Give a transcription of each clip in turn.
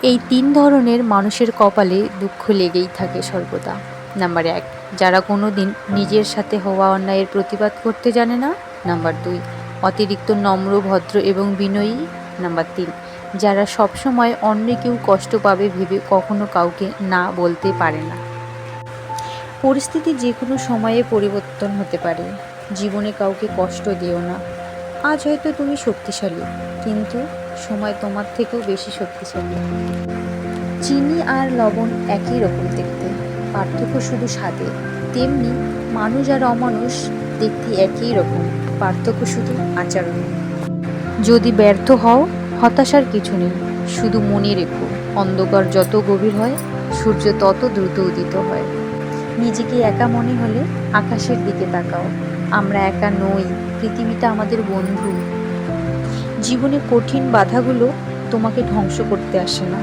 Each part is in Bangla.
এই ৩ ধরনের মানুষের কপালে দুঃখ লেগেই থাকে সর্বদা। নাম্বার ১, যারা কোনো দিন নিজের সাথে হওয়া অন্যায়ের প্রতিবাদ করতে জানে না। নাম্বার ২, অতিরিক্ত নম্র, ভদ্র এবং বিনয়ী। নাম্বার ৩, যারা সবসময় অন্য কেউ কষ্ট পাবে ভেবে কখনো কাউকে না বলতে পারে না। পরিস্থিতি যে কোনো সময়ে পরিবর্তন হতে পারে। জীবনে কাউকে কষ্ট দিও না। আজ হয়তো তুমি শক্তিশালী, কিন্তু সময় তোমার থেকেও বেশি শক্তিশালী। চিনি আর লবণ একই রকম দেখতে, পার্থক্য শুধু স্বাদে। তেমনি মানুষ আর অমানুষ দেখতে একই রকম, পার্থক্য শুধু আচরণে। যদি ব্যর্থ হও, হতাশার কিছু নেই, শুধু মনে রেখো অন্ধকার যত গভীর হয়, সূর্য তত দ্রুত উদিত হয়। নিজেকে একা মনে হলে আকাশের দিকে তাকাও। আমরা একা নই, পৃথিবীটা আমাদের বন্ধু। জীবনে কঠিন বাধাগুলো তোমাকে ধ্বংস করতে আসে না,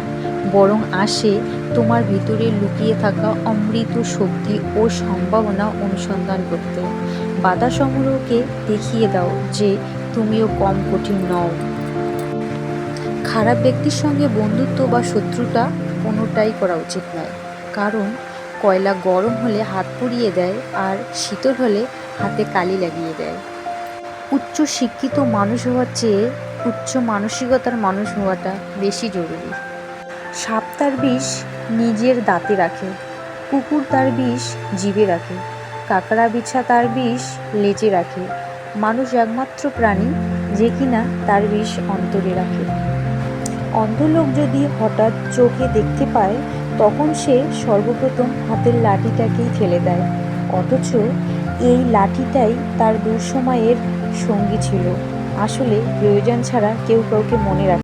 বরং আসে তোমার ভিতরে লুকিয়ে থাকা অমৃত শক্তি ও সম্ভাবনা অনুসন্ধান করতে। বাধাসমূহকে দেখিয়ে দাও যে তুমিও কম কঠিন নও। খারাপ ব্যক্তির সঙ্গে বন্ধুত্ব বা শত্রুতা কোনোটাই করা উচিত নয়, কারণ কয়লা গরম হলে হাত পুড়িয়ে দেয়, আর শীতল হলে হাতে কালি লাগিয়ে দেয়। উচ্চ শিক্ষিত মানুষ হওয়ার চেয়ে উচ্চ মানসিকতার মানুষ হওয়াটা বেশি জরুরি। সাপ তার বিষ নিজের দাঁতে রাখে, কুকুর তার বিষ জিভে রাখে, কাকড়া বিছা তার বিষ লেজে রাখে। মানুষ একমাত্র প্রাণী যে কিনা তার বিষ অন্তরে রাখে। অন্ধ লোক যদি হঠাৎ চোখে দেখতে পায়, তখন সে সর্বপ্রথম হাতের লাঠিটাকেই ফেলে দেয়, অথচ এই লাঠিটাই তার দুঃসময়ের সঙ্গী ছিল। আসলে প্রয়োজন ছাড়া কেউ কাউকে মনে রাখে।